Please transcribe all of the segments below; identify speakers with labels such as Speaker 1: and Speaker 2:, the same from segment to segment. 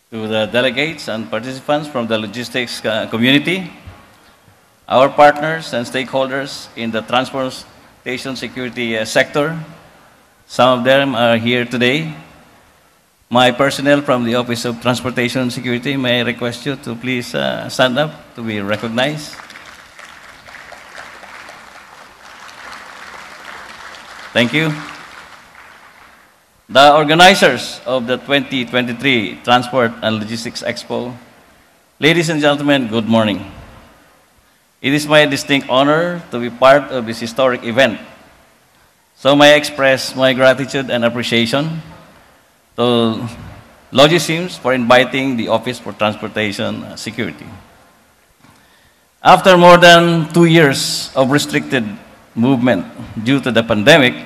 Speaker 1: to the delegates and participants from the logistics community, our partners and stakeholders in the transportation security sector. Some of them are here today. My personnel from the Office of Transportation Security, may I request you to please stand up to be recognized. Thank you. The organizers of the 2023 Transport and Logistics Expo, ladies and gentlemen, good morning. It is my distinct honor to be part of this historic event. So may I express my gratitude and appreciation to Logisims for inviting the Office for Transportation Security. After more than 2 years of restricted movement due to the pandemic,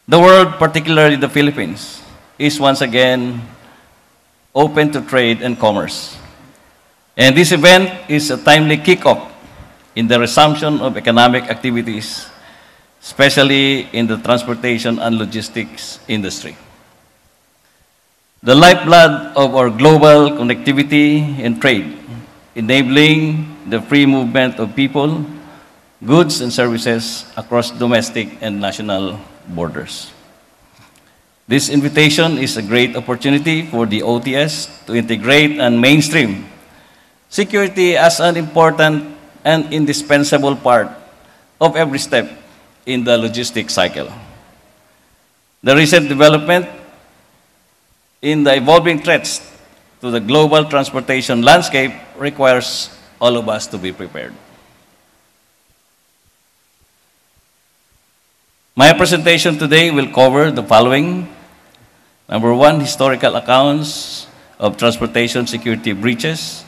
Speaker 1: the world, particularly the Philippines, is once again open to trade and commerce. And this event is a timely kickoff in the resumption of economic activities, especially in the transportation and logistics industry. The lifeblood of our global connectivity and trade, enabling the free movement of people, goods, and services across domestic and national borders. This invitation is a great opportunity for the OTS to integrate and mainstream security as an important and indispensable part of every step in the logistics cycle. The recent development in the evolving threats to the global transportation landscape requires all of us to be prepared. My presentation today will cover the following. Number one, historical accounts of transportation security breaches,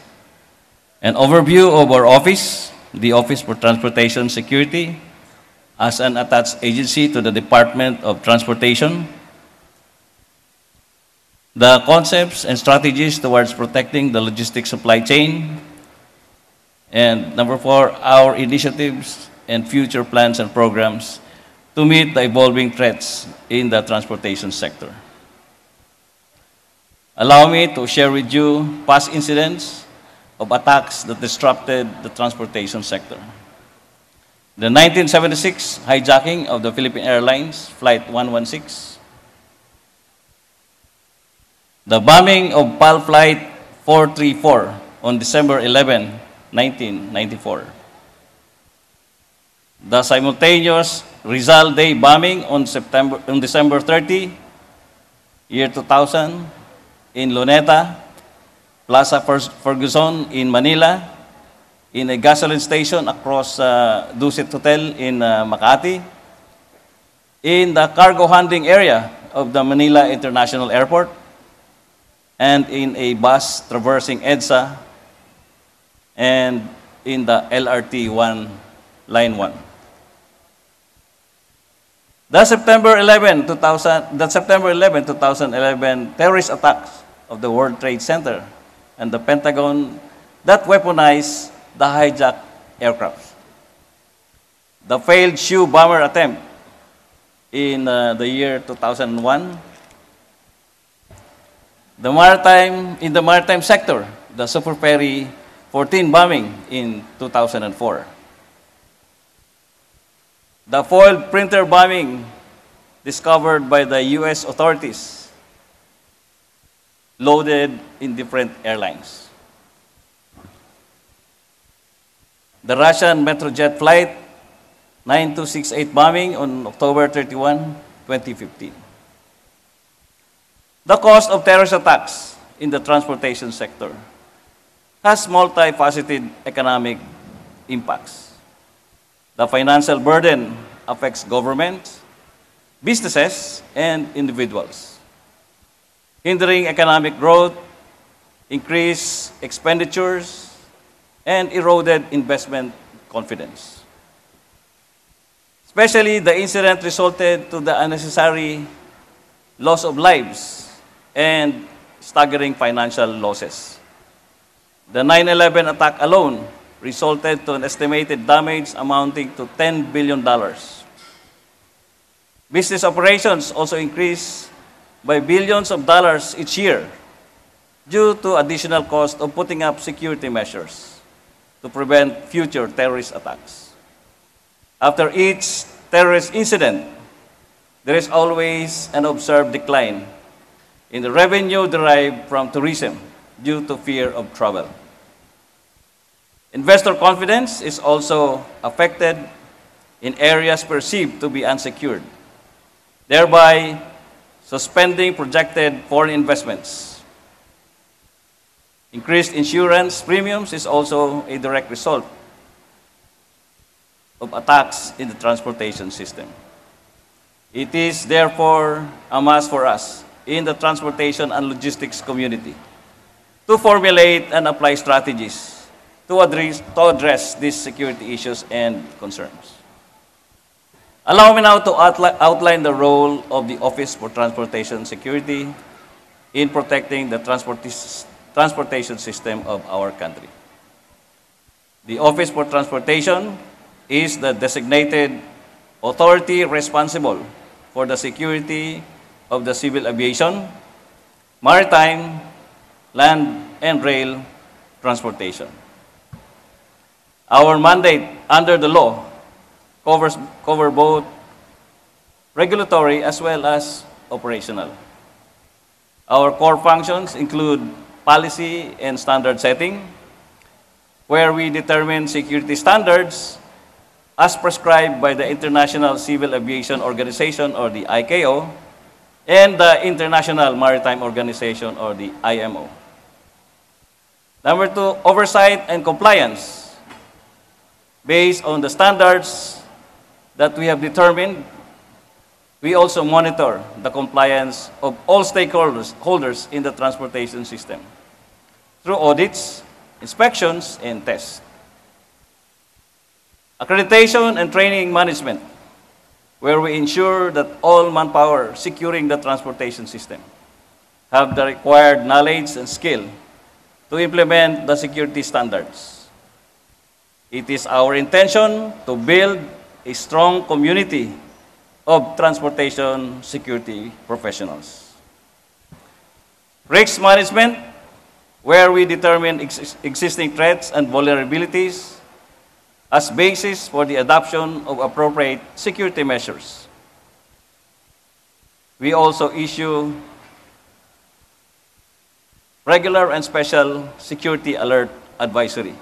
Speaker 1: an overview of our office, the Office for Transportation Security, as an attached agency to the Department of Transportation, the concepts and strategies towards protecting the logistics supply chain, and number four, our initiatives and future plans and programs to meet the evolving threats in the transportation sector. Allow me to share with you past incidents of attacks that disrupted the transportation sector. The 1976 hijacking of the Philippine Airlines Flight 116, the bombing of PAL Flight 434 on December 11, 1994, the simultaneous Rizal Day bombing on December 30, year 2000, in Luneta, Plaza Ferguson in Manila, in a gasoline station across Dusit Hotel in Makati, in the cargo handling area of the Manila International Airport, and in a bus traversing EDSA, and in the LRT-1, Line 1. The September 11, 2011 terrorist attacks of the World Trade Center and the Pentagon that weaponized the hijacked aircraft. The failed shoe bomber attempt in the year 2001. In the maritime sector, the Super Ferry 14 bombing in 2004. The foiled printer bombing discovered by the U.S. authorities, loaded in different airlines. The Russian Metrojet Flight 9268 bombing on October 31, 2015. The cost of terrorist attacks in the transportation sector has multifaceted economic impacts. The financial burden affects governments, businesses, and individuals, hindering economic growth, increased expenditures, and eroded investment confidence. Especially, the incident resulted to the unnecessary loss of lives and staggering financial losses. The 9/11 attack alone resulted to an estimated damage amounting to $10 billion. Business operations also increased by billions of dollars each year due to additional cost of putting up security measures to prevent future terrorist attacks. After each terrorist incident, there is always an observed decline in the revenue derived from tourism due to fear of travel. Investor confidence is also affected in areas perceived to be unsecured, thereby suspending projected foreign investments. Increased insurance premiums is also a direct result of attacks in the transportation system. It is therefore a must for us in the transportation and logistics community to formulate and apply strategies to address these security issues and concerns. Allow me now to outline the role of the Office for Transportation Security in protecting the transportation system of our country. The Office for Transportation is the designated authority responsible for the security of the civil aviation, maritime, land, and rail transportation. Our mandate under the law cover both regulatory as well as operational. Our core functions include policy and standard setting, where we determine security standards as prescribed by the International Civil Aviation Organization, or the ICAO, and the International Maritime Organization, or the IMO. Number two, oversight and compliance. Based on the standards that we have determined, we also monitor the compliance of all stakeholders in the transportation system through audits, inspections, and tests. Accreditation and training management, where we ensure that all manpower securing the transportation system have the required knowledge and skill to implement the security standards. It is our intention to build a strong community of transportation security professionals. Risk management, where we determine existing threats and vulnerabilities as basis for the adoption of appropriate security measures. We also issue regular and special security alert advisory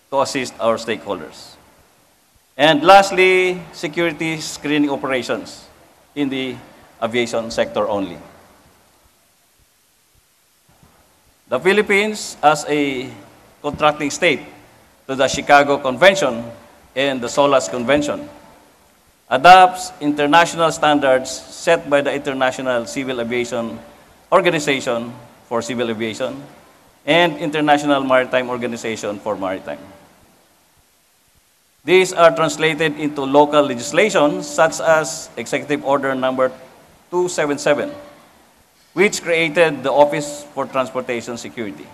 Speaker 1: to assist our stakeholders. And lastly, security screening operations in the aviation sector only. The Philippines, as a contracting state to the Chicago Convention and the SOLAS Convention, adopts international standards set by the International Civil Aviation Organization for Civil Aviation and International Maritime Organization for Maritime. These are translated into local legislation such as Executive Order number 277, which created the Office for Transportation Security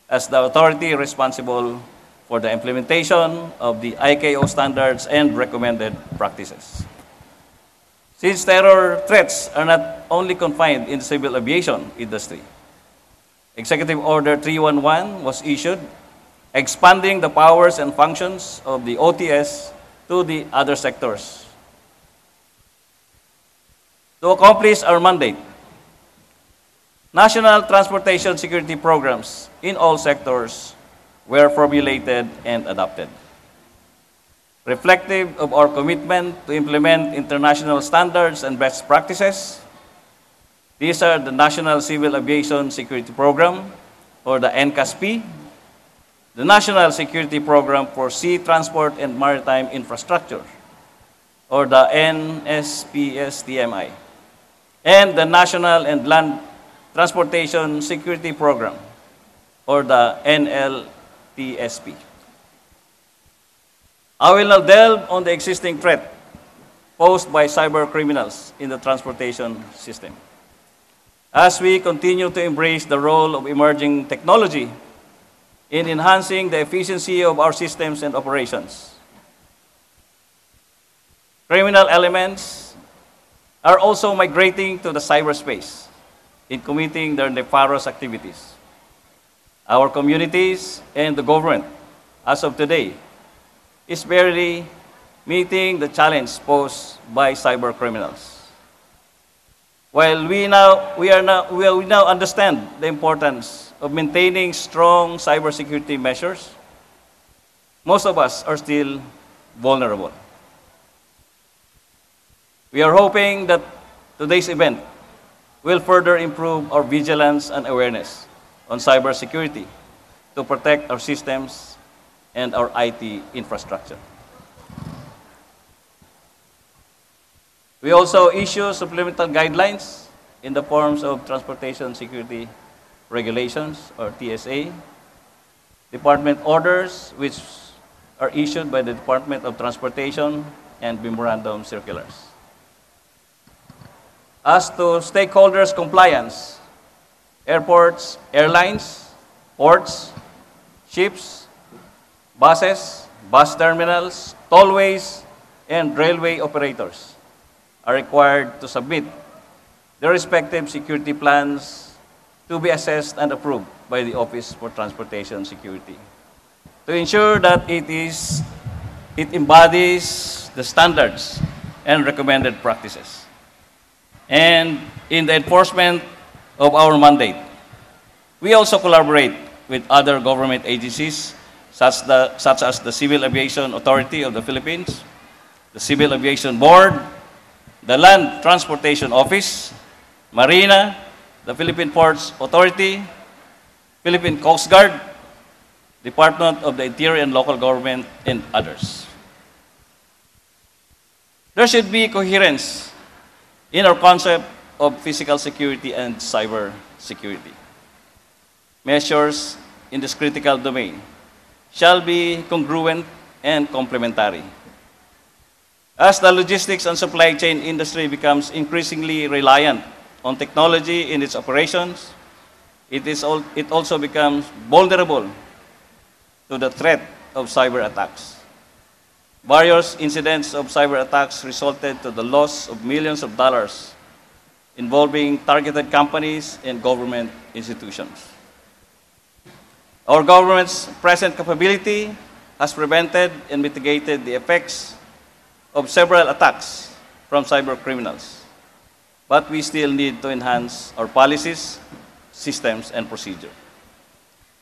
Speaker 1: as the authority responsible for the implementation of the ICAO standards and recommended practices. Since terror threats are not only confined in the civil aviation industry, Executive Order 311 was issued, expanding the powers and functions of the OTS to the other sectors. To accomplish our mandate, national transportation security programs in all sectors were formulated and adopted. Reflective of our commitment to implement international standards and best practices, these are the National Civil Aviation Security Program, or the NCASP, the National Security Program for Sea Transport and Maritime Infrastructure, or the NSPSTMI, and the National and Land Transportation Security Program, or the NLTSP. I will now delve on the existing threat posed by cyber criminals in the transportation system. As we continue to embrace the role of emerging technology in enhancing the efficiency of our systems and operations, criminal elements are also migrating to the cyberspace in committing their nefarious activities. Our communities and the government, as of today, is barely meeting the challenge posed by cyber criminals. While we now understand the importance of maintaining strong cybersecurity measures, most of us are still vulnerable. We are hoping that today's event will further improve our vigilance and awareness on cybersecurity to protect our systems and our IT infrastructure. We also issue supplemental guidelines in the forms of Transportation Security Regulations, or TSA, department orders, which are issued by the Department of Transportation, and memorandum circulars. As to stakeholders' compliance, airports, airlines, ports, ships, buses, bus terminals, tollways, and railway operators are required to submit their respective security plans to be assessed and approved by the Office for Transportation Security to ensure that it embodies the standards and recommended practices. And in the enforcement of our mandate, we also collaborate with other government agencies such as the Civil Aviation Authority of the Philippines, the Civil Aviation Board, the Land Transportation Office, Marina, the Philippine Ports Authority, Philippine Coast Guard, Department of the Interior and Local Government, and others. There should be coherence in our concept of physical security and cyber security. Measures in this critical domain shall be congruent and complementary. As the logistics and supply chain industry becomes increasingly reliant on technology in its operations, it also becomes vulnerable to the threat of cyber attacks. Various incidents of cyber attacks resulted to the loss of millions of dollars involving targeted companies and government institutions. Our government's present capability has prevented and mitigated the effects of several attacks from cyber criminals, but we still need to enhance our policies, systems, and procedure.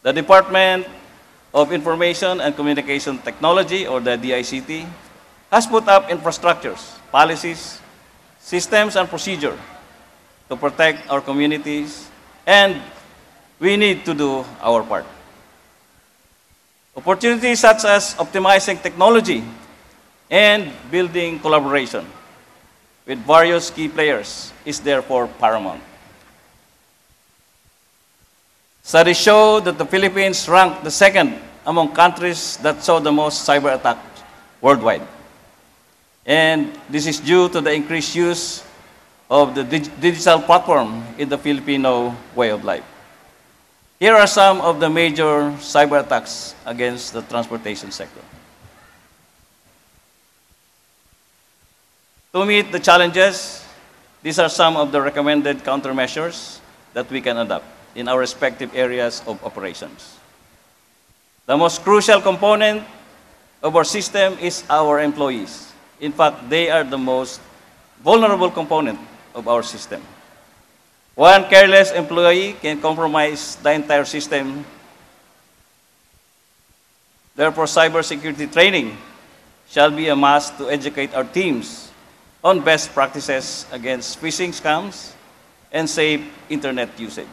Speaker 1: The Department of Information and Communication Technology, or the DICT, has put up infrastructures, policies, systems, and procedure to protect our communities, and we need to do our part. Opportunities such as optimizing technology and building collaboration with various key players is therefore paramount. Studies show that the Philippines ranked the second among countries that saw the most cyber attacks worldwide. And this is due to the increased use of the digital platform in the Filipino way of life. Here are some of the major cyber attacks against the transportation sector. To meet the challenges, these are some of the recommended countermeasures that we can adopt in our respective areas of operations. The most crucial component of our system is our employees. In fact, they are the most vulnerable component of our system. One careless employee can compromise the entire system. Therefore, cybersecurity training shall be a must to educate our teams on best practices against phishing scams and safe internet usage.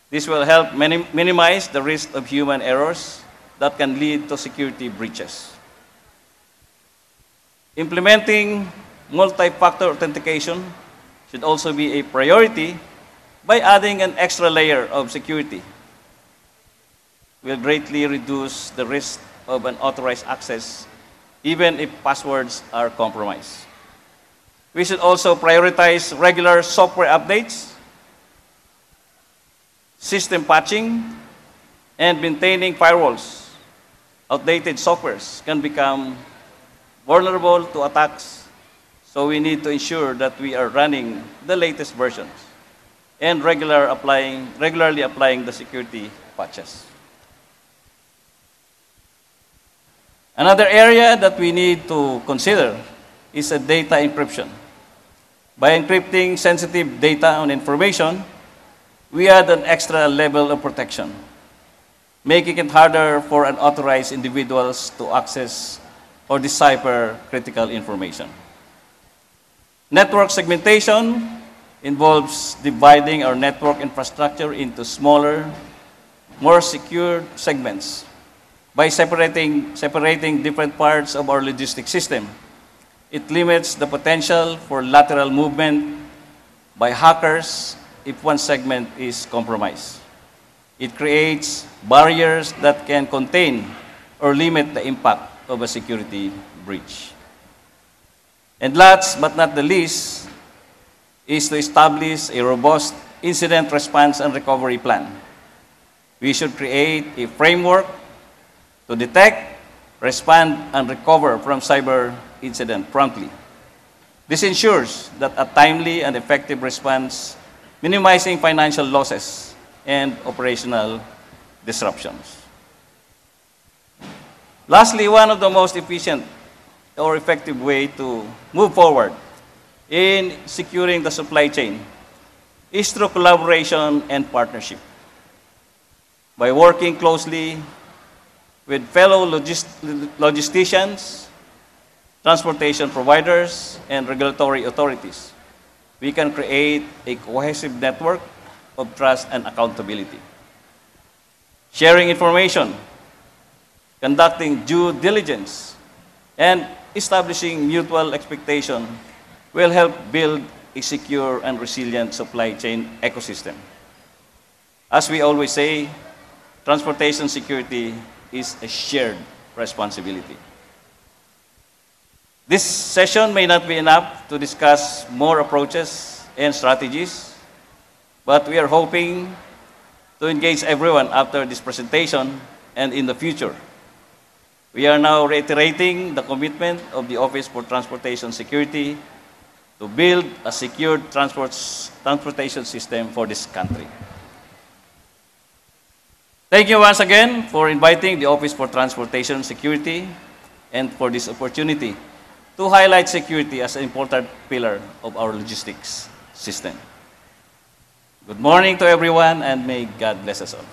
Speaker 1: This will help minimize the risk of human errors that can lead to security breaches. Implementing multi-factor authentication should also be a priority by adding an extra layer of security. Will greatly reduce the risk of unauthorized access, even if passwords are compromised. We should also prioritize regular software updates, system patching, and maintaining firewalls. Outdated softwares can become vulnerable to attacks, so we need to ensure that we are running the latest versions and regularly applying the security patches. Another area that we need to consider is data encryption. By encrypting sensitive data and information, we add an extra level of protection, making it harder for unauthorized individuals to access or decipher critical information. Network segmentation involves dividing our network infrastructure into smaller, more secure segments. By separating different parts of our logistics system, it limits the potential for lateral movement by hackers if one segment is compromised. It creates barriers that can contain or limit the impact of a security breach. And last but not the least is to establish a robust incident response and recovery plan. We should create a framework to detect, respond, and recover from cyber incident promptly. This ensures that a timely and effective response, minimizing financial losses and operational disruptions. Lastly, one of the most efficient or effective way to move forward in securing the supply chain is through collaboration and partnership. By working closely with fellow logisticians, transportation providers, and regulatory authorities, we can create a cohesive network of trust and accountability. Sharing information, conducting due diligence, and establishing mutual expectation will help build a secure and resilient supply chain ecosystem. As we always say, transportation security is a shared responsibility. This session may not be enough to discuss more approaches and strategies, but we are hoping to engage everyone after this presentation and in the future. We are now reiterating the commitment of the Office for Transportation Security to build a secure transportation system for this country. Thank you once again for inviting the Office for Transportation Security and for this opportunity to highlight security as an important pillar of our logistics system. Good morning to everyone, and may God bless us all.